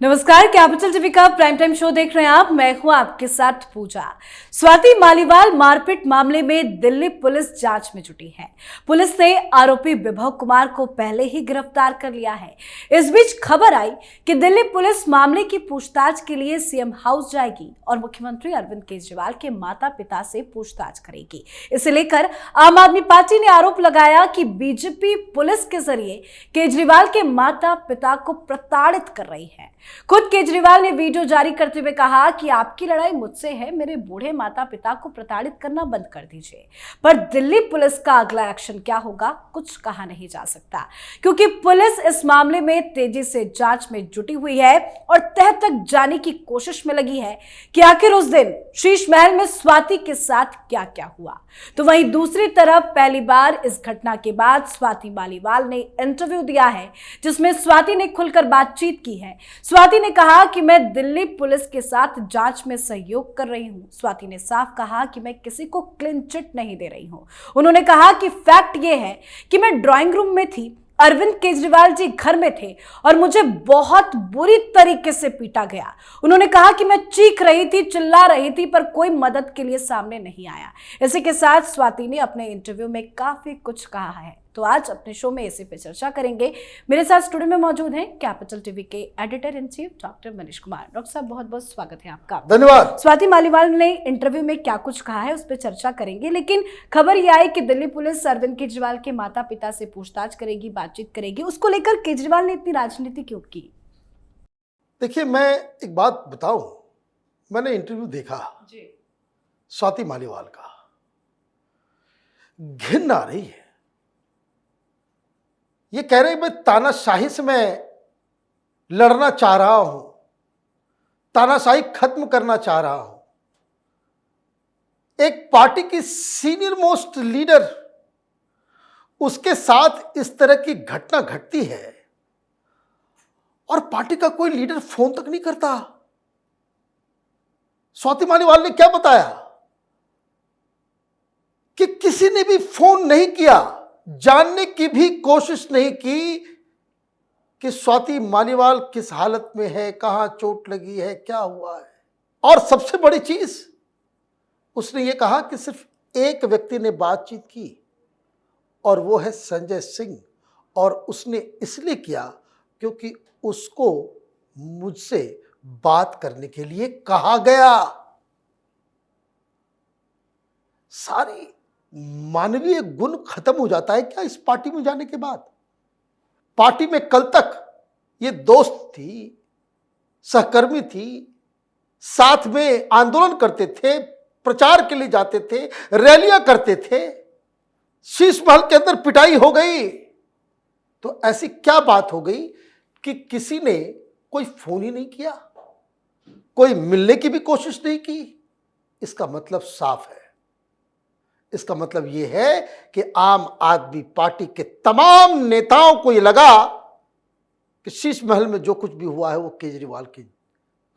नमस्कार, capital TV का prime time show देख रहे हैं आप। मैं हूं आपके साथ पूजा। स्वाति मालीवाल मारपीट मामले में दिल्ली पुलिस जांच में जुटी है। पुलिस ने आरोपी विभव कुमार को पहले ही गिरफ्तार कर लिया है। इस बीच खबर आई कि दिल्ली पुलिस मामले की पूछताछ के लिए सीएम हाउस जाएगी और मुख्यमंत्री अरविंद केजरीवाल के माता पिता से पूछताछ करेगी। इसे लेकर आम आदमी पार्टी ने आरोप लगाया कि बीजेपी पुलिस के जरिए केजरीवाल के माता पिता को प्रताड़ित कर रही है। खुद केजरीवाल ने वीडियो जारी करते हुए कहा कि आपकी लड़ाई मुझसे है, मेरे बूढ़े माता पिता को प्रताड़ित करना बंद कर दीजिए। पर दिल्ली पुलिस का अगला एक्शन क्या होगा, कुछ कहा नहीं जा सकता, क्योंकि पुलिस इस मामले में तेजी से जांच में जुटी हुई है और तह तक जाने की कोशिश में लगी है कि आखिर उस दिन शीश महल में स्वाति के साथ क्या क्या हुआ। तो वहीं दूसरी तरफ पहली बार इस घटना के बाद स्वाति मालीवाल ने इंटरव्यू दिया है, जिसमें स्वाति ने खुलकर बातचीत की है। स्वाति ने कहा कि मैं दिल्ली पुलिस के साथ जांच में सहयोग कर रही हूं। स्वाति ने साफ कहा कि मैं किसी को क्लीन चिट नहीं दे रही हूं। उन्होंने कहा कि फैक्ट यह है कि मैं ड्राइंग रूम में थी, अरविंद केजरीवाल जी घर में थे और मुझे बहुत बुरी तरीके से पीटा गया। उन्होंने कहा कि मैं चीख रही थी, चिल्ला रही थी, पर कोई मदद के लिए सामने नहीं आया। इसी के साथ स्वाति ने अपने इंटरव्यू में काफी कुछ कहा है। तो आज अपने शो में इसी पे चर्चा करेंगे। मेरे साथ स्टूडियो में मौजूद हैं कैपिटल टीवी के editor in chief doctor Manish Kumar. Doctor साहब, बहुत बहुत स्वागत है आपका। धन्यवाद। स्वाति मालीवाल ने इंटरव्यू में क्या कुछ कहा है उस पर चर्चा करेंगे, लेकिन खबर यह आई कि दिल्ली पुलिस अरविंद केजरीवाल के माता पिता से पूछताछ करेगी, बातचीत करेगी। उसको लेकर केजरीवाल ने इतनी राजनीति क्यों की? देखिए, मैं एक बात बताऊं, मैंने इंटरव्यू देखा जी स्वाति मालीवाल का, घिन आ रही है। ये कह रहे मैं तानाशाही से मैं लड़ना चाह रहा हूं, तानाशाही खत्म करना चाह रहा हूं। एक पार्टी की सीनियर मोस्ट लीडर, उसके साथ इस तरह की घटना घटती है और पार्टी का कोई लीडर फोन तक नहीं करता। स्वाति मालीवाल ने क्या बताया कि किसी ने भी फोन नहीं किया, जानने की भी कोशिश नहीं की कि स्वाति मालीवाल किस हालत में है, कहां चोट लगी है, क्या हुआ है। और सबसे बड़ी चीज, उसने ये कहा कि सिर्फ एक व्यक्ति ने बातचीत की और वो है संजय सिंह, और उसने इसलिए किया क्योंकि उसको मुझसे बात करने के लिए कहा गया। सारी मानवीय गुण खत्म हो जाता है क्या इस पार्टी में जाने के बाद? पार्टी में कल तक ये दोस्त थी, सहकर्मी थी, साथ में आंदोलन करते थे, प्रचार के लिए जाते थे, रैलियां करते थे, शीश महल के अंदर पिटाई हो गई। तो ऐसी क्या बात हो गई कि किसी ने कोई फोन ही नहीं किया, कोई मिलने की भी कोशिश नहीं की? इसका मतलब साफ है। इसका मतलब यह है कि आम आदमी पार्टी के तमाम नेताओं को यह लगा कि शीश महल में जो कुछ भी हुआ है वो केजरीवाल के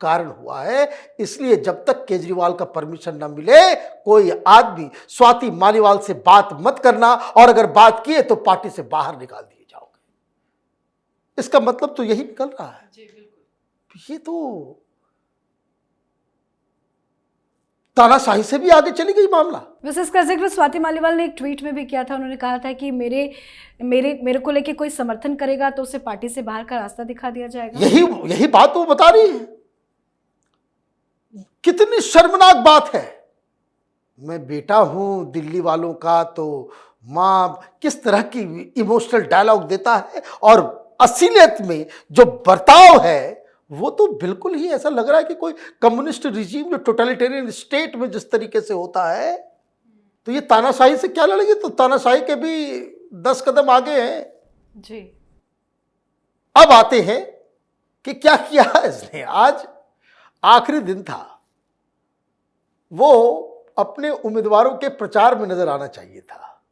कारण हुआ है। इसलिए जब तक केजरीवाल का परमिशन न मिले, कोई आदमी स्वाति मालीवाल से बात मत करना, और अगर बात किए तो पार्टी से बाहर निकाल दिए जाओगे। इसका मतलब तो यही निकल रहा है। जी बिल्कुल। ये तो तानाशाही से भी आगे चली गई मामला। वैसे इसका जिक्र स्वाति मालीवाल ने एक ट्वीट में भी किया था। उन्होंने कहा था कि मेरे को लेके कोई समर्थन करेगा तो उसे पार्टी से बाहर का रास्ता दिखा दिया जाएगा। यही बात वो बता रही है। कितनी शर्मनाक बात है। मैं बेटा हूं दिल्ली वालों का, तो मां किस तरह की इमोशनल डायलॉग देता है, और असलियत में जो बर्ताव है वो तो बिल्कुल ही ऐसा लग रहा है कि कोई कम्युनिस्ट रिजीम, जो टोटलिटेरियन स्टेट में जिस तरीके से होता है। तो ये तानाशाही से क्या लड़ेगी? तो तानाशाही के भी 10 कदम आगे हैं जी। अब आते हैं कि क्या किया इसने। आज आखिरी दिन था, वो अपने उम्मीदवारों के प्रचार में नजर आना चाहिए था,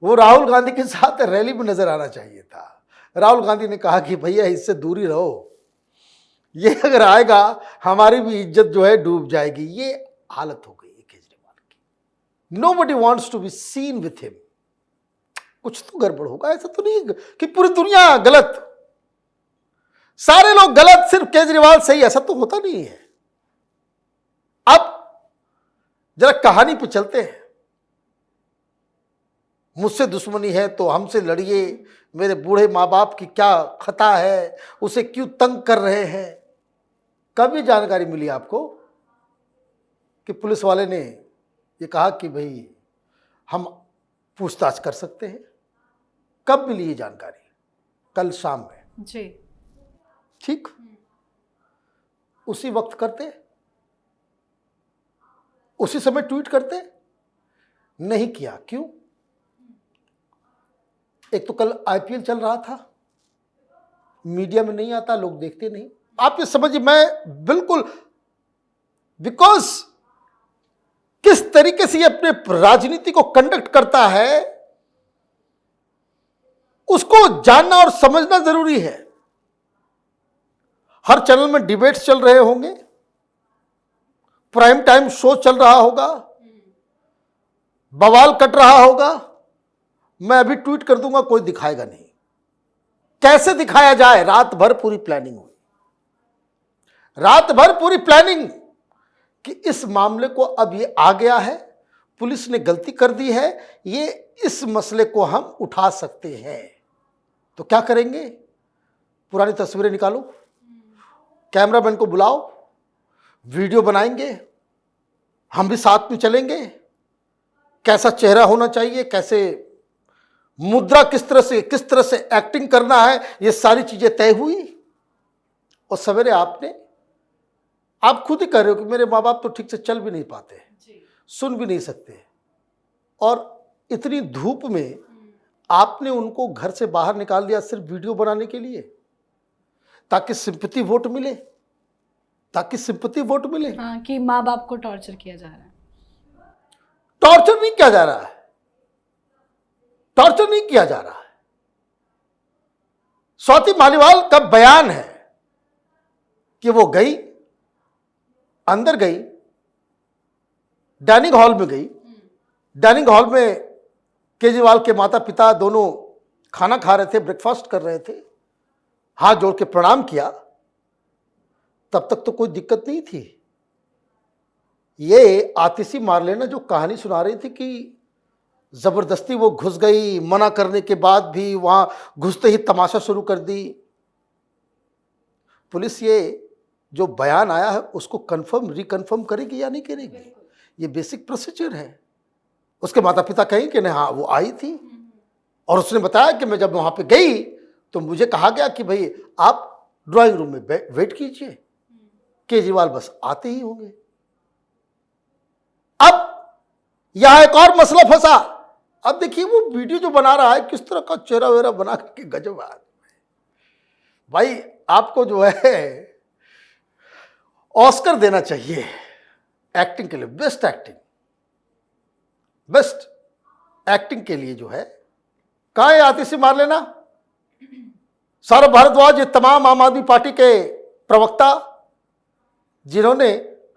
वो राहुल गांधी के साथ रैली में नजर आना चाहिए था। राहुल गांधी ने कहा कि भैया इससे दूर ही रहो, ये अगर आएगा हमारी भी इज्जत जो है डूब जाएगी। ये हालत हो गई है केजरीवाल की। Nobody wants to be seen with him. कुछ तो गड़बड़ होगा, ऐसा तो नहीं कि पूरी दुनिया गलत। सारे लोग गलत, सिर्फ केजरीवाल सही, ऐसा तो होता नहीं है। अब जरा कहानी पे चलते हैं। मुझसे दुश्मनी है तो हमसे लड़िए, मेरे बूढ़े माँ बाप की क्या खता है, उसे क्यों तंग कर रहे हैं। कब ये जानकारी मिली आपको कि पुलिस वाले ने ये कहा कि भाई हम पूछताछ कर सकते हैं? कब मिली ये जानकारी? कल शाम में जी। ठीक उसी वक्त करते, उसी समय ट्वीट करते, नहीं किया। क्यों? एक तो कल आईपीएल चल रहा था, मीडिया में नहीं आता, लोग देखते नहीं। आप ये समझिए, मैं बिल्कुल, बिकॉज किस तरीके से ये अपने राजनीति को कंडक्ट करता है उसको जानना और समझना जरूरी है। हर चैनल में डिबेट्स चल रहे होंगे, प्राइम टाइम शो चल रहा होगा, बवाल कट रहा होगा। मैं अभी ट्वीट कर दूंगा, कोई दिखाएगा नहीं। कैसे दिखाया जाए? रात भर पूरी प्लानिंग हुई, रात भर पूरी प्लानिंग कि इस मामले को अब ये आ गया है, पुलिस ने गलती कर दी है, ये इस मसले को हम उठा सकते हैं। तो क्या करेंगे? पुरानी तस्वीरें निकालो, कैमरामैन को बुलाओ, वीडियो बनाएंगे, हम भी साथ में चलेंगे। कैसा चेहरा होना चाहिए, कैसे मुद्रा, किस तरह से एक्टिंग करना है, ये सारी चीजें तय हुई। और सवेरे आप खुद ही कह रहे हो कि मेरे माँ बाप तो ठीक से चल भी नहीं पाते, सुन भी नहीं सकते, और इतनी धूप में आपने उनको घर से बाहर निकाल दिया सिर्फ वीडियो बनाने के लिए, ताकि सिंपैथी वोट मिले, हाँ, कि माँ बाप को टॉर्चर किया जा रहा है। टॉर्चर नहीं किया जा रहा है, टॉर्चर नहीं किया जा रहा है। स्वाति मालीवाल का बयान है कि वो गई, अंदर गई, डाइनिंग हॉल में गई, डाइनिंग हॉल में केजरीवाल के माता पिता दोनों खाना खा रहे थे, ब्रेकफास्ट कर रहे थे, हाथ जोड़ के प्रणाम किया। तब तक तो कोई दिक्कत नहीं थी। ये आतिशी मारलेना जो कहानी सुना रही थी कि जबरदस्ती वो घुस गई, मना करने के बाद भी वहां घुसते ही तमाशा शुरू कर दी। पुलिस ये जो बयान आया है उसको कंफर्म रिकंफर्म करेगी या नहीं करेगी? ये बेसिक प्रोसीजर है। उसके माता पिता कहें कि नहीं, हाँ वो आई थी और उसने बताया कि मैं जब वहां पे गई तो मुझे कहा गया कि भाई आप ड्राइंग रूम में वेट कीजिए, केजरीवाल बस आते ही होंगे। अब यहां एक और मसला फंसा। अब देखिए वो वीडियो जो बना रहा है, किस तरह का चेहरा वेरा बना करके, गजब है भाई। आपको जो है ऑस्कर देना चाहिए एक्टिंग के लिए, बेस्ट एक्टिंग के लिए जो है। कहां है आतिशी मारलेना, सौरभ भारद्वाज, ये तमाम आम आदमी पार्टी के प्रवक्ता जिन्होंने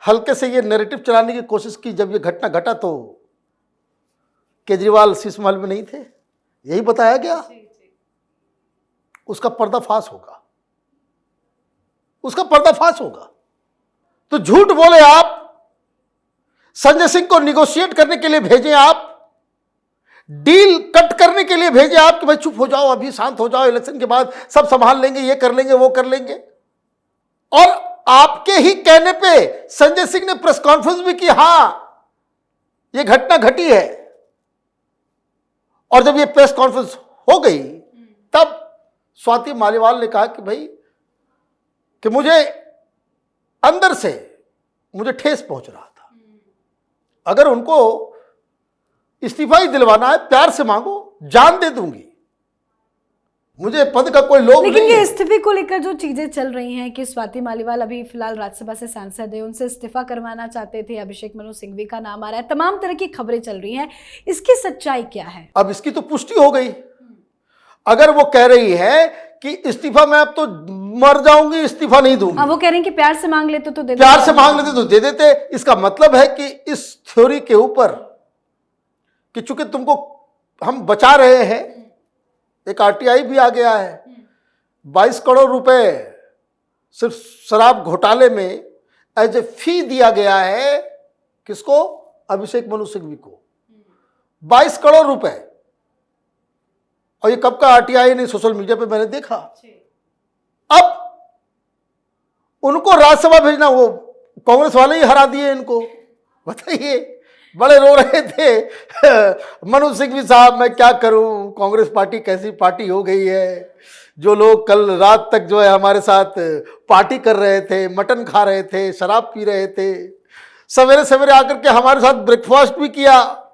हल्के से ये नैरेटिव चलाने की कोशिश की। जब ये घटना घटा तो केजरीवाल शीश महल में नहीं थे, यही बताया गया। उसका पर्दाफाश होगा, उसका पर्दाफाश होगा। तो झूठ बोले आप, संजय सिंह को निगोशिएट करने के लिए भेजें आप, डील कट करने के लिए भेजे आप कि भाई चुप हो जाओ, अभी शांत हो जाओ, इलेक्शन के बाद सब संभाल लेंगे, ये कर लेंगे, वो कर लेंगे। और आपके ही कहने पे संजय सिंह ने प्रेस कॉन्फ्रेंस भी की, हां ये घटना घटी है। और जब ये प्रेस कॉन्फ्रेंस हो गई तब स्वाति मालीवाल ने कहा कि भाई कि मुझे अंदर से मुझे ठेस पहुंच रहा था, अगर उनको इस्तीफा ही दिलवाना है, प्यार से मांगो, जान दे दूंगी, मुझे पद का कोई लोभ नहीं है। लेकिन ये इस्तीफे को लेकर जो चीजें चल रही हैं कि स्वाति मालीवाल अभी फिलहाल राज्यसभा से सांसद है, उनसे इस्तीफा करवाना चाहते थे, अभिषेक मनु सिंघवी का नाम आ रहा है, तमाम तरह की खबरें चल रही हैं, इसकी सच्चाई क्या है? अब इसकी तो पुष्टि हो गई। अगर वो कह रही है कि इस्तीफा मैं अब तो मर जाऊंगी, इस्तीफा नहीं दूंगी, वो कह रहे हैं कि प्यार से मांग लेते तो दे देते, प्यार से मांग लेते तो दे देते। इसका मतलब है कि इस थ्योरी के ऊपर कि चूंकि तुमको हम बचा रहे हैं, एक आरटीआई भी आ गया है, 22 करोड़ रुपए सिर्फ शराब घोटाले में एज ए फी दिया गया है किसको? अभिषेक मनु सिंघवी को 22 करोड़ रुपए। और ये कब का आरटीआई ने सोशल मीडिया पे मैंने देखा। अब उनको राज्यसभा भेजना, वो कांग्रेस वाले ही हरा दिए इनको। बताइए, बड़े रो रहे थे मनु सिंघवी साहब, मैं क्या करूं, कांग्रेस पार्टी कैसी पार्टी हो गई है। जो लोग कल रात तक जो है हमारे साथ पार्टी कर रहे थे, मटन खा रहे थे, शराब पी रहे थे, सवेरे सवेरे आकर के हमारे साथ ब्रेकफास्ट भी किया,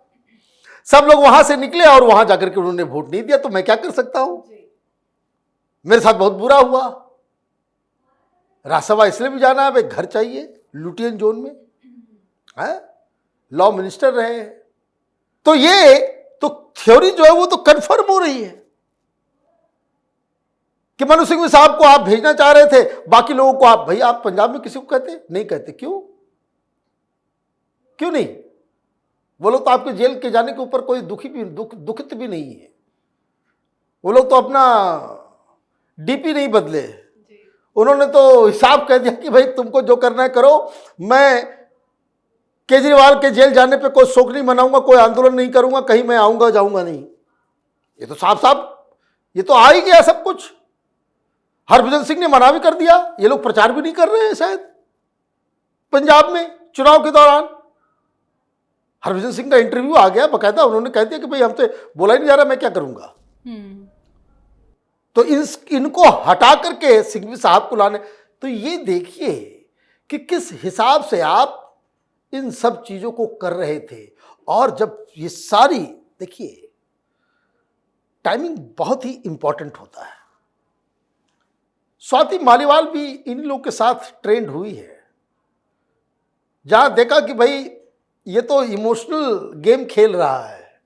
सब लोग वहां से निकले और वहां जाकर के उन्होंने वोट नहीं दिया, तो मैं क्या कर सकता हूं? मेरे साथ बहुत बुरा हुआ। राज्यसभा इसलिए भी जाना है, भाई घर चाहिए लुटियन जोन में है, लॉ मिनिस्टर रहे। तो ये तो थ्योरी जो है वो तो कंफर्म हो रही है कि मनु सिंघवी साहब को आप भेजना चाह रहे थे, बाकी लोगों को आप, भाई आप पंजाब में किसी को कहते नहीं कहते, क्यों नहीं? वो लोग तो आपके जेल के जाने के ऊपर कोई दुखित भी नहीं है। वो लोग तो अपना डीपी नहीं बदले, उन्होंने तो हिसाब कह दिया कि भाई तुमको जो करना है करो, मैं केजरीवाल के जेल जाने पे कोई शोक नहीं मनाऊंगा, कोई आंदोलन नहीं करूंगा, कहीं मैं आऊंगा जाऊंगा नहीं। ये तो साफ ये तो आ ही गया सब कुछ। हरभजन सिंह ने मना भी कर दिया, ये लोग प्रचार भी नहीं कर रहे हैं शायद पंजाब में चुनाव के दौरान। हरभजन सिंह का इंटरव्यू आ गया बकायदा, उन्होंने कह दिया कि भाई हमसे बोला ही नहीं जा रहा, मैं क्या करूंगा। तो इनको हटा करके सिंघवी साहब को लाने, तो ये देखिए कि किस हिसाब से आप इन सब चीजों को कर रहे थे। और जब ये सारी, देखिए टाइमिंग बहुत ही इंपॉर्टेंट होता है। स्वाति मालीवाल भी इन लोगों के साथ ट्रेंड हुई है, जहां देखा कि भाई ये तो इमोशनल गेम खेल रहा है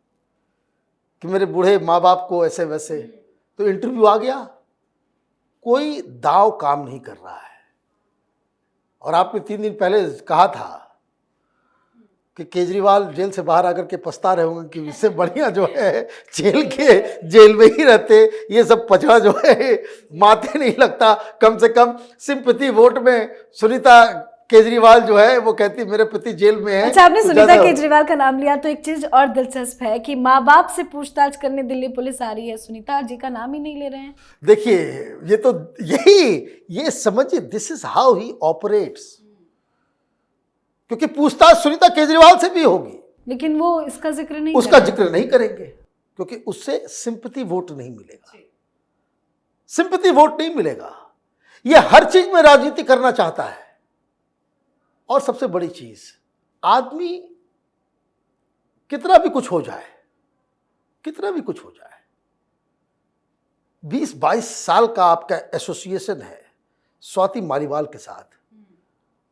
कि मेरे बूढ़े माँ बाप को ऐसे वैसे, तो इंटरव्यू आ गया, कोई दाव काम नहीं कर रहा है। और आपने 3 दिन पहले कहा था कि केजरीवाल जेल से बाहर आकर के पछता रहे होंगे कि इससे बढ़िया जो है जेल में ही रहते, ये सब पचड़ा जो है माथे नहीं लगता। कम से कम सिंपैथी वोट में सुनीता केजरीवाल जो है वो कहती मेरे पति जेल में है। अच्छा, आपने सुनीता केजरीवाल का नाम लिया तो एक चीज और दिलचस्प है कि माँ बाप से पूछताछ करने दिल्ली पुलिस आ रही है, सुनीता जी का नाम ही नहीं ले रहे हैं। देखिए ये तो ये समझिए, this is how he operates. क्योंकि पूछताछ सुनीता केजरीवाल से भी होगी, लेकिन वो इसका जिक्र नहीं करेंगे क्योंकि उससे सिंपैथी वोट नहीं मिलेगा, सिंपैथी वोट नहीं मिलेगा। ये हर चीज में राजनीति करना चाहता है। और सबसे बड़ी चीज, आदमी कितना भी कुछ हो जाए, 20-22 साल का आपका एसोसिएशन है स्वाति मालीवाल के साथ।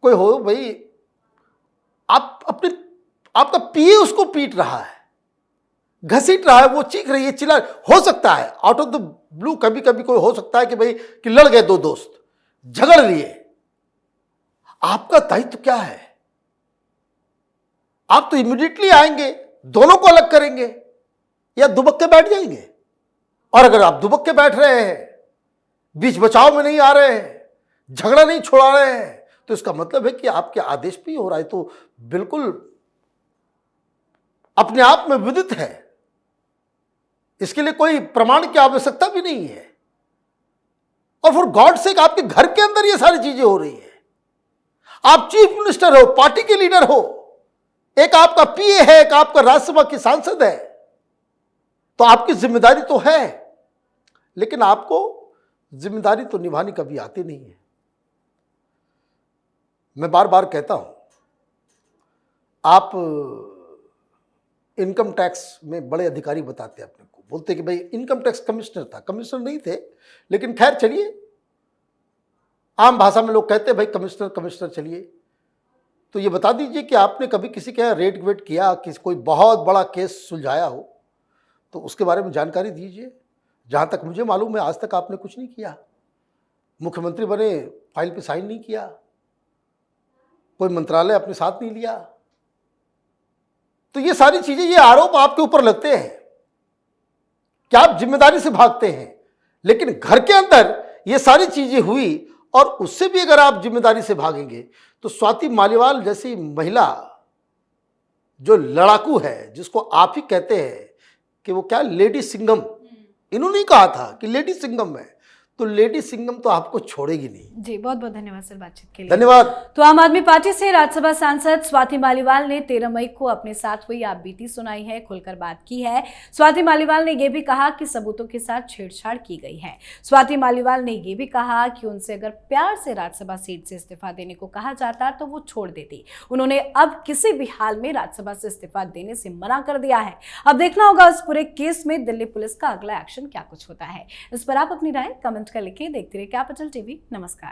कोई हो भाई, आपका पीए उसको पीट रहा है, घसीट रहा है, वो चीख रही है, चिल्ला। हो सकता है आउट ऑफ द ब्लू कभी कभी कोई हो सकता है कि भाई कि लड़ गए 2 दोस्त, झगड़ लिए। आपका दायित्व क्या है? आप तो इमीडिएटली आएंगे, दोनों को अलग करेंगे या दुबक के बैठ जाएंगे। और अगर आप दुबक के बैठ रहे हैं, बीच बचाव में नहीं आ रहे हैं, झगड़ा नहीं छोड़ा रहे हैं, तो इसका मतलब है कि आपके आदेश पे ही हो रहा है। तो बिल्कुल अपने आप में विदित है, इसके लिए कोई प्रमाण की आवश्यकता भी नहीं है। और फॉर गॉड सेक आपके घर के अंदर ये सारी चीजें हो रही है। आप चीफ मिनिस्टर हो, पार्टी के लीडर हो, एक आपका पीए है, एक आपका राज्यसभा की सांसद है, तो आपकी जिम्मेदारी तो है, लेकिन आपको जिम्मेदारी तो निभानी कभी आती नहीं है। मैं बार बार कहता हूं, आप इनकम टैक्स में बड़े अधिकारी बताते हैं अपने को, बोलते कि भाई इनकम टैक्स कमिश्नर था, कमिश्नर नहीं थे, लेकिन खैर चलिए, आम भाषा में लोग कहते हैं भाई कमिश्नर चलिए। तो ये बता दीजिए कि आपने कभी किसी के रेड वेट किया, किसी कोई बहुत बड़ा केस सुलझाया हो, तो उसके बारे में जानकारी दीजिए। जहां तक मुझे मालूम है आज तक आपने कुछ नहीं किया, मुख्यमंत्री बने फाइल पे साइन नहीं किया, कोई मंत्रालय अपने साथ नहीं लिया। तो ये सारी चीजें, ये आरोप आपके ऊपर लगते हैं कि आप जिम्मेदारी से भागते हैं, लेकिन घर के अंदर ये सारी चीजें हुई और उससे भी अगर आप जिम्मेदारी से भागेंगे तो स्वाति मालीवाल जैसी महिला जो लड़ाकू है, जिसको आप ही कहते हैं कि वो क्या लेडी सिंघम, इन्होंने कहा था कि लेडी सिंघम है, तो लेडी सिंघम तो आपको छोड़ेगी नहीं। जी, बहुत बहुत धन्यवाद सर बातचीत के लिए। धन्यवाद। तो आम आदमी पार्टी से राज्यसभा सांसद स्वाति मालीवाल ने 13 मई को अपने साथ हुई आपबीती सुनाई है, खुलकर बात की है। स्वाति मालीवाल ने यह भी कहा कि सबूतों के साथ छेड़छाड़ की गई है। स्वाति मालीवाल ने यह भी कहा कि उनसे अगर प्यार से राज्यसभा सीट से इस्तीफा देने को कहा जाता तो वो छोड़ देती। उन्होंने अब किसी भी हाल में राज्यसभा से इस्तीफा देने से मना कर दिया है। अब देखना होगा इस पूरे केस में दिल्ली पुलिस का अगला एक्शन क्या कुछ होता है। इस पर आप अपनी राय कमेंट कर लिखिए। देखते रहिए कैपिटल टीवी। नमस्कार।